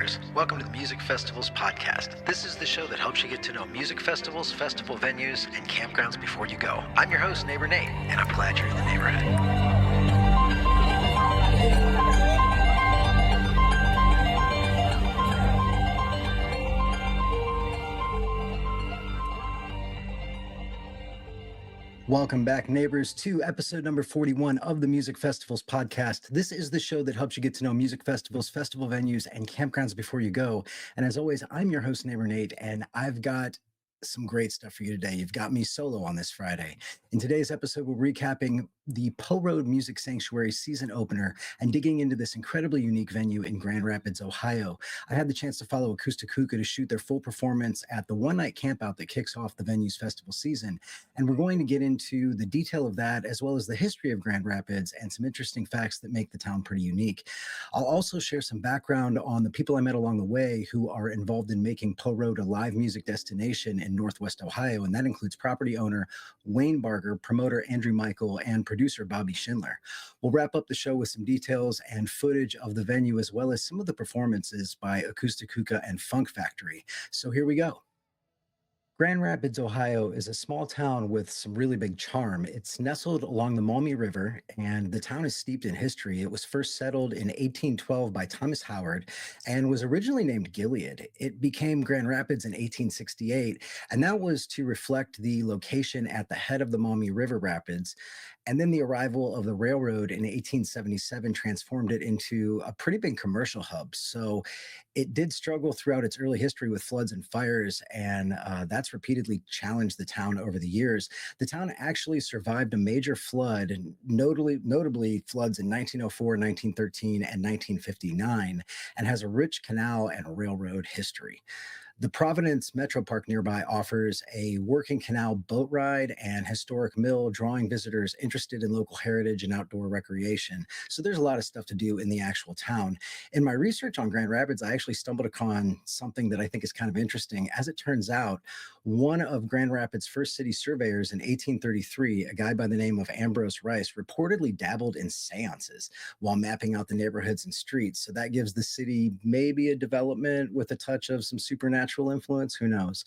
listeners. Welcome to the Music Festivals podcast. This is the show that helps you get to know music festivals, festival venues, and campgrounds before you go. I'm your host, Neighbor Nate, and I'm glad you're in the neighborhood. Welcome back, neighbors, to episode number 41 of the Music Festivals podcast. This is the show that helps you get to know music festivals, festival venues, and campgrounds before you go. And as always, I'm your host, Neighbor Nate, and I've got some great stuff for you today. You've got me solo on this Friday. In today's episode, we're recapping the Poe Road Music Sanctuary season opener and digging into this incredibly unique venue in Grand Rapids, Ohio. I had the chance to follow Ekoostik Hookah to shoot their full performance at the one-night campout that kicks off the venue's festival season. And we're going to get into the detail of that, as well as the history of Grand Rapids and some interesting facts that make the town pretty unique. I'll also share some background on the people I met along the way who are involved in making Poe Road a live music destination in Northwest Ohio, and that includes property owner Wayne Barger, promoter Andrew Michael, and producer Bobby Schindler. We'll wrap up the show with some details and footage of the venue, as well as some of the performances by Ekoostik Hookah and Funk Factory. So here we go. Grand Rapids, Ohio is a small town with some really big charm. It's nestled along the Maumee River, and the town is steeped in history. It was first settled in 1812 by Thomas Howard and was originally named Gilead. It became Grand Rapids in 1868, and that was to reflect the location at the head of the Maumee River Rapids. And then the arrival of the railroad in 1877 transformed it into a pretty big commercial hub. So it did struggle throughout its early history with floods and fires, and that's repeatedly challenged the town over the years. The town actually survived a major flood, and notably floods in 1904, 1913, and 1959, and has a rich canal and railroad history. The Providence Metro Park nearby offers a working canal boat ride and historic mill, drawing visitors interested in local heritage and outdoor recreation. So there's a lot of stuff to do in the actual town. In my research on Grand Rapids, I actually stumbled upon something that I think is kind of interesting. As it turns out, one of Grand Rapids' first city surveyors in 1833, a guy by the name of Ambrose Rice, reportedly dabbled in seances while mapping out the neighborhoods and streets. So that gives the city maybe a development with a touch of some supernatural influence, who knows.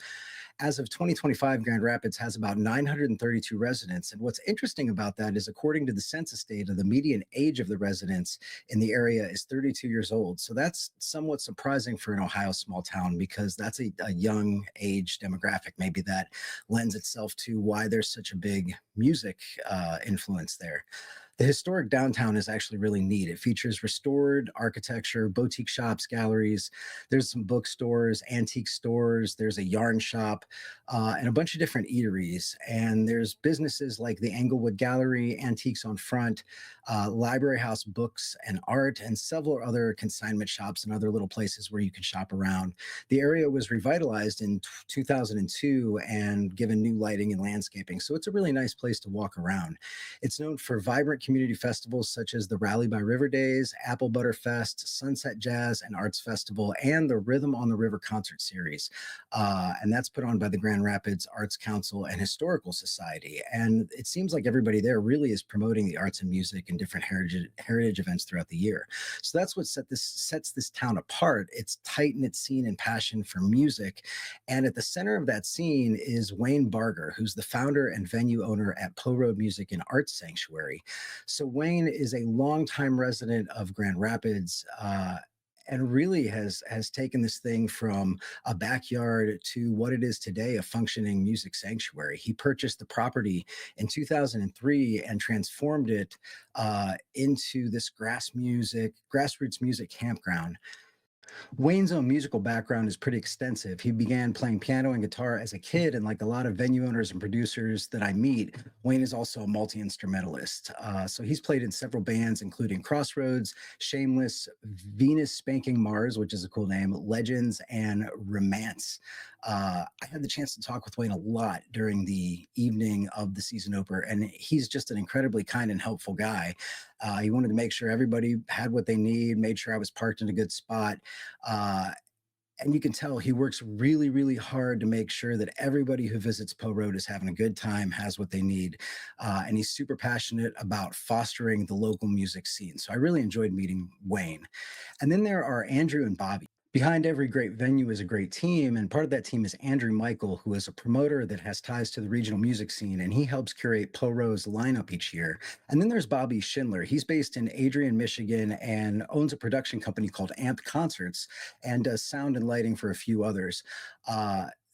As of 2025, Grand Rapids has about 932 residents. And what's interesting about that is, according to the census data, the median age of the residents in the area is 32 years old. So that's somewhat surprising for an Ohio small town, because that's a young age demographic. Maybe that lends itself to why there's such a big music influence there. The historic downtown is actually really neat. It features restored architecture, boutique shops, galleries. There's some bookstores, antique stores. There's a yarn shop, and a bunch of different eateries. And there's businesses like the Englewood Gallery, Antiques on Front, Library House Books and Art, and several other consignment shops and other little places where you can shop around. The area was revitalized in 2002 and given new lighting and landscaping. So it's a really nice place to walk around. It's known for vibrant community festivals such as the Rally by River Days, Apple Butter Fest, Sunset Jazz and Arts Festival, and the Rhythm on the River concert series. And that's put on by the Grand Rapids Arts Council and Historical Society. And it seems like everybody there really is promoting the arts and music and different heritage events throughout the year. So that's what sets this town apart. It's tight-knit scene and passion for music. And at the center of that scene is Wayne Barger, who's the founder and venue owner at Poe Road Music and Arts Sanctuary. So Wayne is a longtime resident of Grand Rapids, and really has taken this thing from a backyard to what it is today, a functioning music sanctuary. He purchased the property in 2003 and transformed it into this grassroots music campground. Wayne's own musical background is pretty extensive. He began playing piano and guitar as a kid, and like a lot of venue owners and producers that I meet, Wayne is also a multi-instrumentalist. So he's played in several bands, including Crossroads, Shameless, Venus Spanking Mars, which is a cool name, Legends, and Romance. I had the chance to talk with Wayne a lot during the evening of the season opener, and he's just an incredibly kind and helpful guy. He wanted to make sure everybody had what they need, made sure I was parked in a good spot. And you can tell he works really, really hard to make sure that everybody who visits Poe Road is having a good time, has what they need. And he's super passionate about fostering the local music scene. So I really enjoyed meeting Wayne. And then there are Andrew and Bobby. Behind every great venue is a great team, and part of that team is Andrew Michael, who is a promoter that has ties to the regional music scene, and he helps curate Poe Road's lineup each year. And then there's Bobby Schindler. He's based in Adrian, Michigan, and owns a production company called Amp Concerts and does sound and lighting for a few others.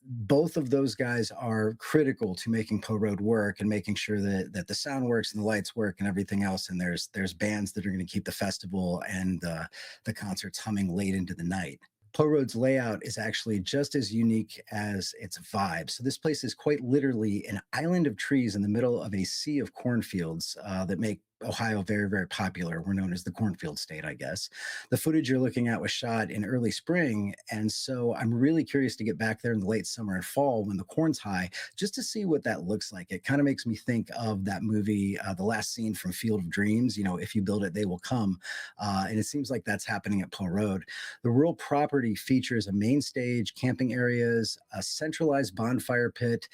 Both of those guys are critical to making Poe Road work and making sure that the sound works and the lights work and everything else. And there's bands that are going to keep the festival and the concerts humming late into the night. Poe Road's layout is actually just as unique as its vibe. So this place is quite literally an island of trees in the middle of a sea of cornfields that make Ohio very, very popular. We're known as the cornfield state, I guess. The footage you're looking at was shot in early spring. And so I'm really curious to get back there in the late summer and fall when the corn's high, just to see what that looks like. It kind of makes me think of that movie, the last scene from Field of Dreams, if you build it, they will come. And it seems like that's happening at Poe Road. The rural property features a main stage, camping areas, a centralized bonfire pit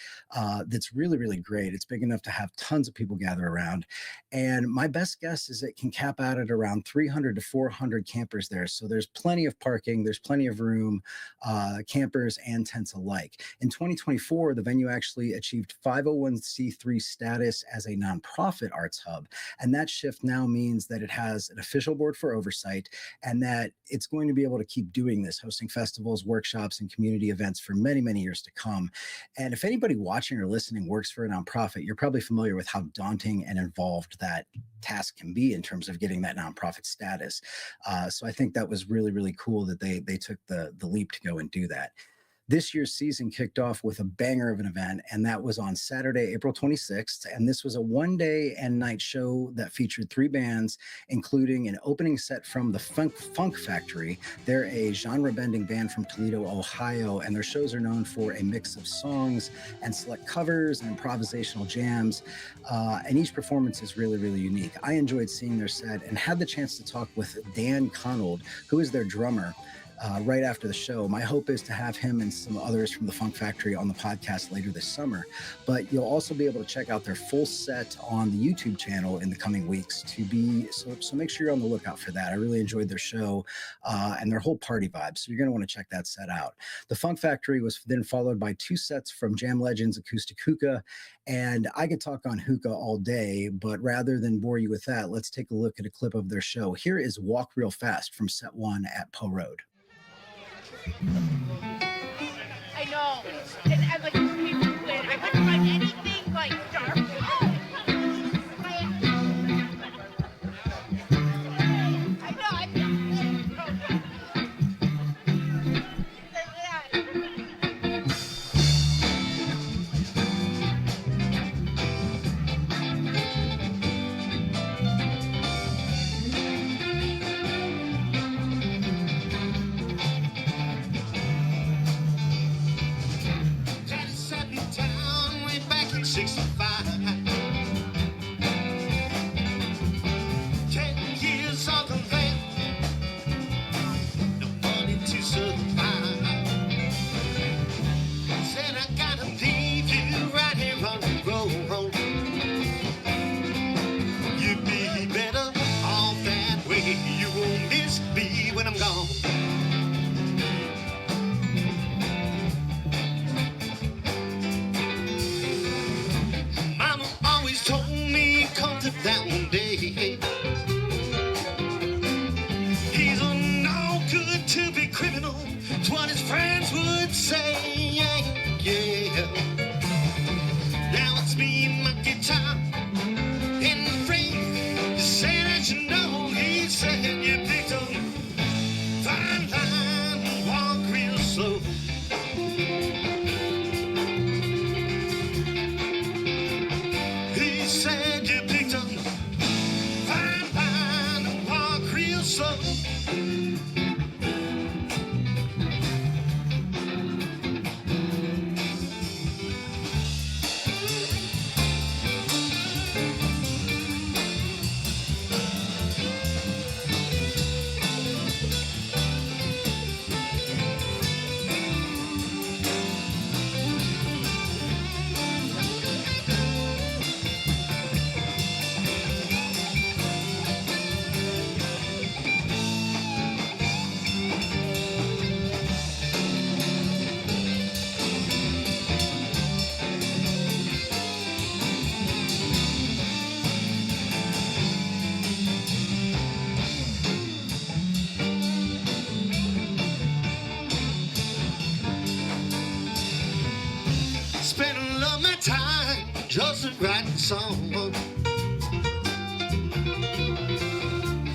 that's really, really great. It's big enough to have tons of people gather around. And my best guess is it can cap out at around 300 to 400 campers there. So there's plenty of parking, there's plenty of room, campers and tents alike. In 2024, the venue actually achieved 501c3 status as a nonprofit arts hub. And that shift now means that it has an official board for oversight and that it's going to be able to keep doing this, hosting festivals, workshops, and community events for many, many years to come. And if anybody watching or listening works for a nonprofit, you're probably familiar with how daunting and involved that task can be in terms of getting that nonprofit status. So I think that was really, really cool that they took the leap to go and do that. This year's season kicked off with a banger of an event, and that was on Saturday, April 26th. And this was a one-day and night show that featured 3 bands, including an opening set from the Funk Factory. They're a genre-bending band from Toledo, Ohio, and their shows are known for a mix of songs and select covers and improvisational jams. And each performance is really, really unique. I enjoyed seeing their set and had the chance to talk with Dan Connold, who is their drummer. Right after the show. My hope is to have him and some others from the Funk Factory on the podcast later this summer. But you'll also be able to check out their full set on the YouTube channel in the coming weeks so make sure you're on the lookout for that. I really enjoyed their show and their whole party vibe. So you're going to want to check that set out. The Funk Factory was then followed by 2 sets from jam legends Ekoostik Hookah. And I could talk on hookah all day, but rather than bore you with that, let's take a look at a clip of their show. Here is Walk Real Fast from set 1 at Poe Road. I know. And I couldn't find anything like dark. That one day he's a no good to be criminal. It's what his friends would say. Yeah. Now it's me and my guitar and my friend. You say that you know. He said you picked up fine line and walk real slow. He said you picked up wasn't writing songs. A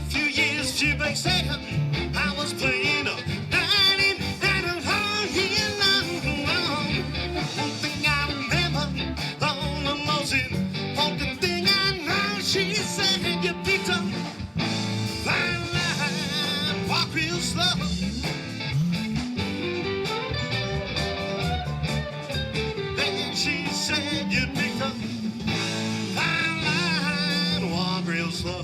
few years to be said, I was playing a 99 hard year long. One thing I remember, on the most important thing I know, she said you picked up fine line, walk real slow. Then she said you picked up fine line, walk real slow.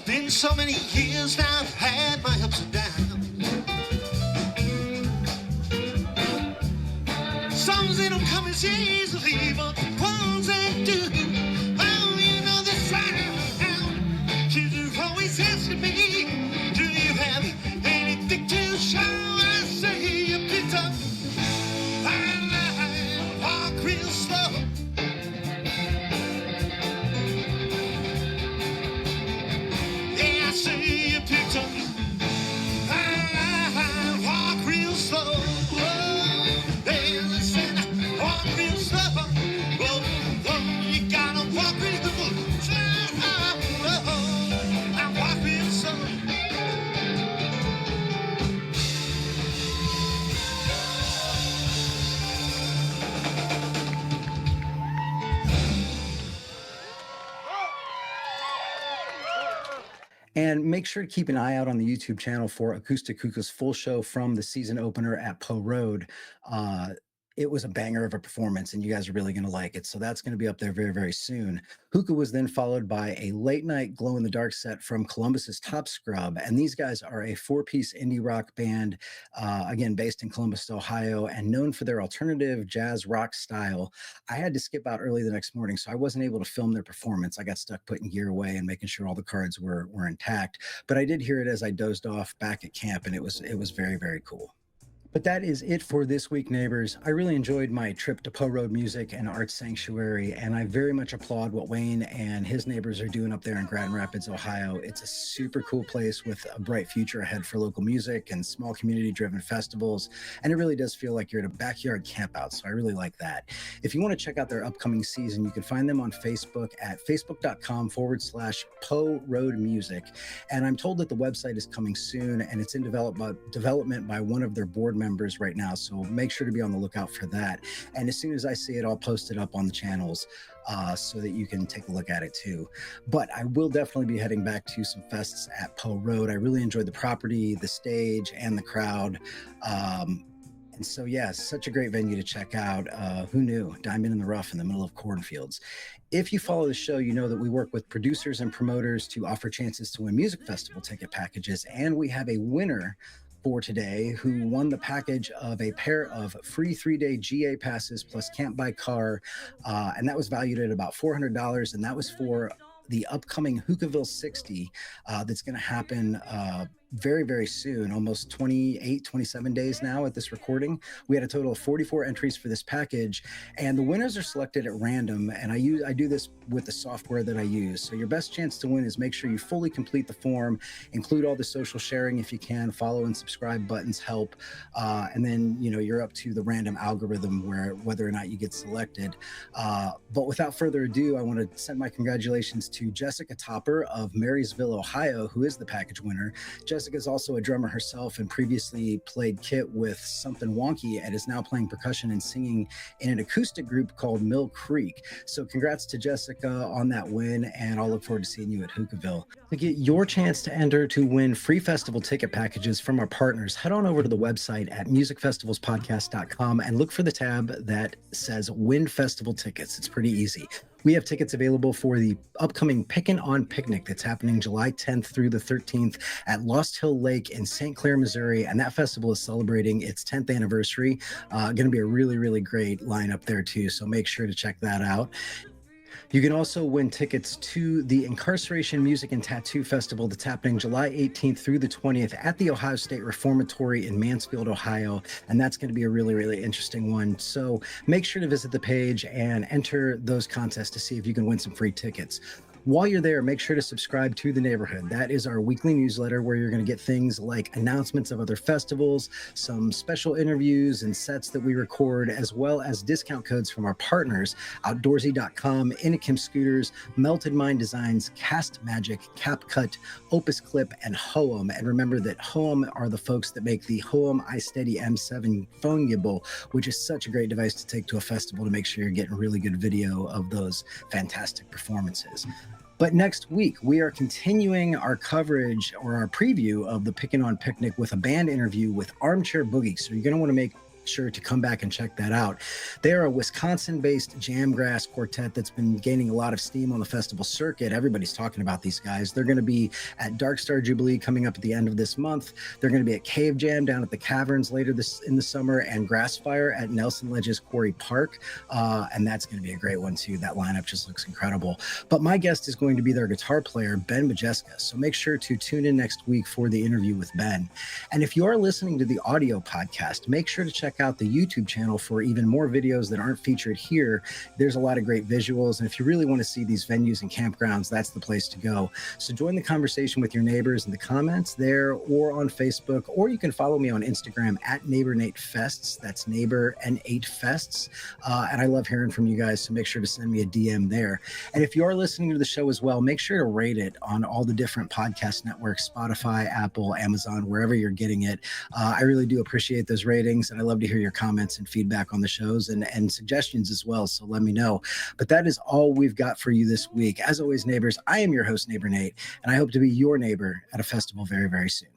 Been so many years now, I've had my ups and downs. Songs they don't come as easily, but the ones that do, oh, you know that's right. Kids are always asking me, do you have anything to show? I say you picked up fine line, walk real slow. See you picked up fine, walk real slow. Hey, listen, walk real slow. Whoa, whoa, you gotta walk real slow. I walk real slow. And make sure to keep an eye out on the YouTube channel for Ekoostik Hookah's full show from the season opener at Poe Road. it was a banger of a performance, and you guys are really going to like it. So that's going to be up there very, very soon. Hookah was then followed by a late night glow in the dark set from Columbus's Top Scrub. And these guys are a 4-piece indie rock band, again, based in Columbus, Ohio, and known for their alternative jazz rock style. I had to skip out early the next morning, so I wasn't able to film their performance. I got stuck putting gear away and making sure all the cards were intact. But I did hear it as I dozed off back at camp, and it was very, very cool. But that is it for this week, neighbors. I really enjoyed my trip to Poe Road Music and Art Sanctuary, and I very much applaud what Wayne and his neighbors are doing up there in Grand Rapids, Ohio. It's a super cool place with a bright future ahead for local music and small community-driven festivals, and it really does feel like you're at a backyard campout, so I really like that. If you want to check out their upcoming season, you can find them on Facebook at facebook.com/Poe Road Music, and I'm told that the website is coming soon, and it's in development by one of their board members right now, so make sure to be on the lookout for that. And as soon as I see it, I'll post it up on the channels so that you can take a look at it too. But I will definitely be heading back to some fests at Poe Road. I really enjoyed the property, the stage, and the crowd. And so, yeah, such a great venue to check out. Who knew? Diamond in the rough in the middle of cornfields. If you follow the show, you know that we work with producers and promoters to offer chances to win music festival ticket packages. And we have a winner for today who won the package of a pair of free 3-day GA passes plus camp by car, and that was valued at about $400, and that was for the upcoming Hookahville 60 that's going to happen very, very soon, almost 27 days now at this recording. We had a total of 44 entries for this package, and the winners are selected at random, and I do this with the software that I use. So your best chance to win is make sure you fully complete the form, include all the social sharing if you can, follow and subscribe buttons help, and then you're up to the random algorithm whether or not you get selected. But without further ado, I want to send my congratulations to Jessica Topper of Marysville, Ohio, who is the package winner. Jessica is also a drummer herself and previously played kit with Something Wonky and is now playing percussion and singing in an acoustic group called Mill Creek. So congrats to Jessica on that win, and I'll look forward to seeing you at Hookahville. To get your chance to enter to win free festival ticket packages from our partners, head on over to the website at musicfestivalspodcast.com and look for the tab that says Win Festival Tickets. It's pretty easy. We have tickets available for the upcoming Pickin' On Picnic that's happening July 10th through the 13th at Lost Hill Lake in St. Clair, Missouri. And that festival is celebrating its 10th anniversary. Going to be a really, really great lineup there too. So make sure to check that out. You can also win tickets to the Incarceration Music and Tattoo Festival that's happening July 18th through the 20th at the Ohio State Reformatory in Mansfield, Ohio. And that's going to be a really, really interesting one. So make sure to visit the page and enter those contests to see if you can win some free tickets. While you're there, make sure to subscribe to The Neighborhood. That is our weekly newsletter where you're going to get things like announcements of other festivals, some special interviews and sets that we record, as well as discount codes from our partners, Outdoorsy.com, Inikim Scooters, Melted Mind Designs, Cast Magic, CapCut, Opus Clip, and Hoem. And remember that Hoem are the folks that make the Hoem iSteady M7 phone gimbal, which is such a great device to take to a festival to make sure you're getting really good video of those fantastic performances. But next week, we are continuing our coverage or our preview of the Pickin' On Picnic with a band interview with Armchair Boogie. So you're going to want to make sure to come back and check that out. They are a Wisconsin-based jamgrass quartet that's been gaining a lot of steam on the festival circuit. Everybody's talking about these guys. They're going to be at Dark Star Jubilee coming up at the end of this month. They're going to be at Cave Jam down at the Caverns later in the summer, and Grassfire at Nelson Ledges Quarry Park. And that's going to be a great one too. That lineup just looks incredible. But my guest is going to be their guitar player, Ben Majeska. So make sure to tune in next week for the interview with Ben. And if you are listening to the audio podcast, make sure to check out the YouTube channel for even more videos that aren't featured here. There's a lot of great visuals, and if you really want to see these venues and campgrounds, that's the place to go. So join the conversation with your neighbors in the comments there or on Facebook, or you can follow me on Instagram at NeighborNateFests. That's Neighbor and 8 Fests. And I love hearing from you guys, so make sure to send me a DM there. And if you are listening to the show as well, make sure to rate it on all the different podcast networks, Spotify, Apple, Amazon, wherever you're getting it. I really do appreciate those ratings, and I love to hear your comments and feedback on the shows and suggestions as well. So let me know. But that is all we've got for you this week. As always, neighbors, I am your host, Neighbor Nate, and I hope to be your neighbor at a festival very, very soon.